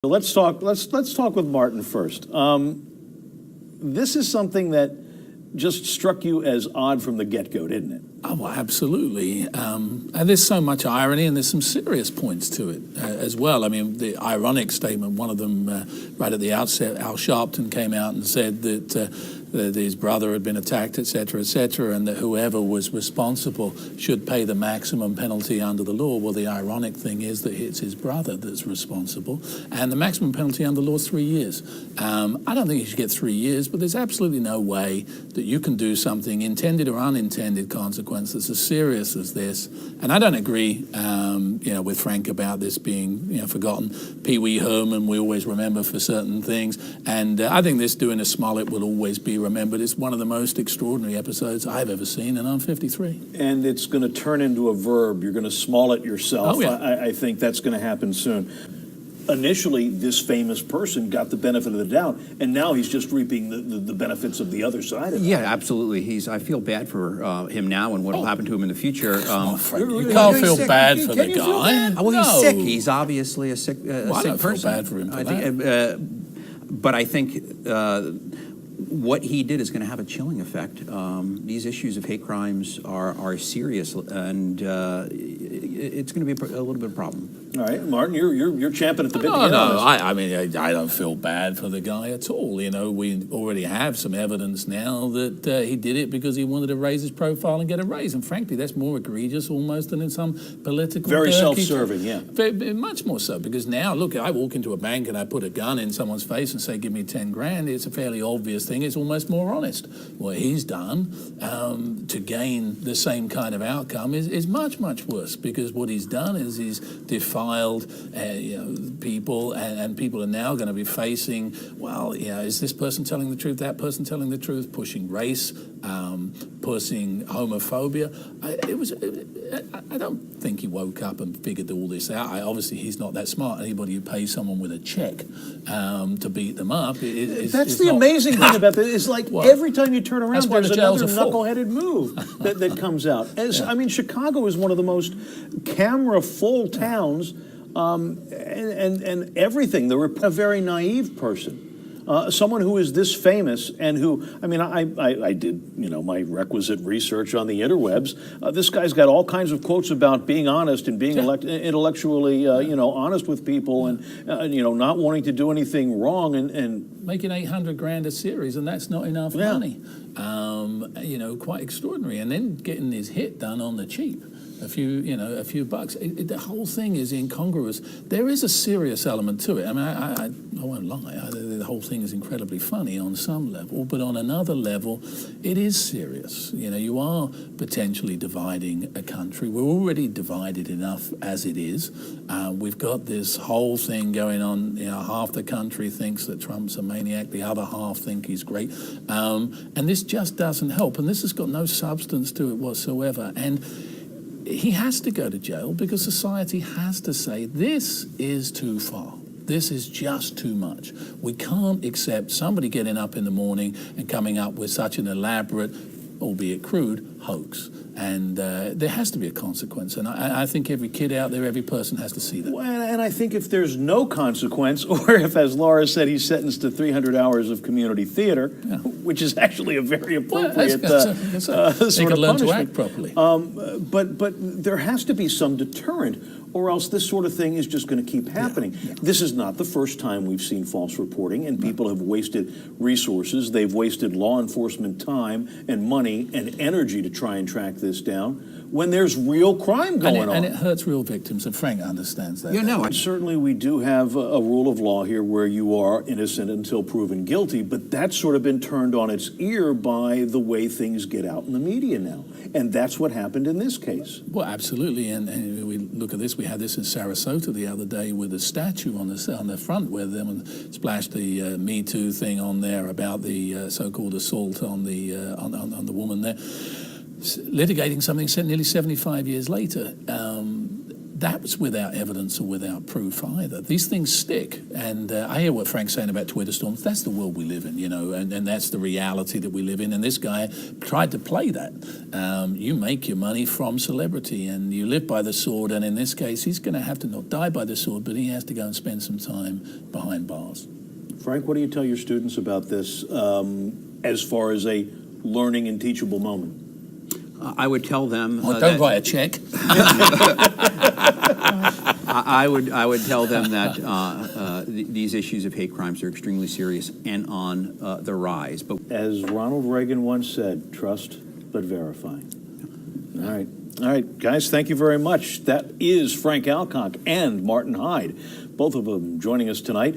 Let's talk. Let's talk with Martin first. This is something that just struck you as odd from the get-go, didn't it? Oh, well, absolutely. And there's so much irony, and there's some serious points to it as well. I mean, the ironic statement, one of them right at the outset, Al Sharpton came out and said that his brother had been attacked, et cetera, and that whoever was responsible should pay the maximum penalty under the law. Well, the ironic thing is that it's his brother that's responsible, and the maximum penalty under law is 3 years. I don't think he should get 3 years, but there's absolutely no way that you can do something, intended or unintended consequence, that's as serious as this. And I don't agree, with Frank about this being, forgotten. Pee Wee Herman, we always remember for certain things, and I think this doing a Smollett will always be remembered. It's one of the most extraordinary episodes I've ever seen, and I'm 53. And it's going to turn into a verb. You're going to Smollett yourself. Oh, yeah. I think that's going to happen soon. Initially, this famous person got the benefit of the doubt, and now he's just reaping the benefits of the other side of it. Yeah, absolutely. I feel bad for him now and what will happen to him in the future. You can't feel bad for the guy. Well, he's sick. He's obviously a sick, I sick don't person. feel bad for him for that. But I think what he did is going to have a chilling effect. These issues of hate crimes are serious, and it's going to be a little bit of a problem. All right, Martin, you're champing at the bit. No. I don't feel bad for the guy at all. We already have some evidence now that he did it because he wanted to raise his profile and get a raise. And frankly, that's more egregious almost than in some political. Very self-serving, yeah. Much more so, because now, look, I walk into a bank and I put a gun in someone's face and say, "Give me 10 grand." It's a fairly obvious thing. It's almost more honest. What he's done to gain the same kind of outcome is much, much worse, because what he's done is he's defiled people, and people are now going to be facing, is this person telling the truth, that person telling the truth, pushing race, pushing homophobia. I don't think he woke up and figured all this out. Obviously, he's not that smart. Anybody who pays someone with a check to beat them up That's the amazing thing about this. It's like every time you turn around, there's another knuckleheaded move that comes out. I mean, Chicago is one of the most camera-full towns, and everything. They were a very naive person. Someone who is this famous and who, I did, my requisite research on the interwebs. This guy's got all kinds of quotes about being honest and being intellectually, honest with people and, not wanting to do anything wrong and making 800 grand a series, and that's not enough money. Quite extraordinary. And then getting his hit done on the cheap. A few bucks. The whole thing is incongruous. There is a serious element to it. I mean, I won't lie. The whole thing is incredibly funny on some level, but on another level, it is serious. You are potentially dividing a country. We're already divided enough as it is. We've got this whole thing going on. Half the country thinks that Trump's a maniac. The other half think he's great. And this just doesn't help. And this has got no substance to it whatsoever. And he has to go to jail because society has to say, this is too far. This is just too much. We can't accept somebody getting up in the morning and coming up with such an elaborate, albeit crude, hoax. And there has to be a consequence. And I think every kid out there, every person has to see that. Well, and I think if there's no consequence, or if, as Laura said, he's sentenced to 300 hours of community theater, which is actually a very appropriate sort of punishment. Learn to act properly. But there has to be some deterrent, or else this sort of thing is just going to keep happening. Yeah. This is not the first time we've seen false reporting, and people have wasted resources. They've wasted law enforcement time and money and energy to try and track this down when there's real crime going on. And it hurts real victims, and Frank understands that. Certainly we do have a rule of law here where you are innocent until proven guilty, but that's sort of been turned on its ear by the way things get out in the media now. And that's what happened in this case. Well, absolutely. And we look at this. We had this in Sarasota the other day with a statue on the front where them splashed the Me Too thing on there about the so-called assault on the woman there. Litigating something nearly 75 years later. that's without evidence or without proof either. These things stick. And I hear what Frank's saying about Twitter storms. That's the world we live in, and that's the reality that we live in. And this guy tried to play that. You make your money from celebrity, and you live by the sword. And in this case, he's going to have to not die by the sword, but he has to go and spend some time behind bars. Frank, what do you tell your students about this as far as a learning and teachable moment? I would tell them. Don't write a check. I would tell them that these issues of hate crimes are extremely serious and on the rise. But as Ronald Reagan once said, trust but verify. All right, guys, thank you very much. That is Frank Alcock and Martin Hyde, both of them joining us tonight.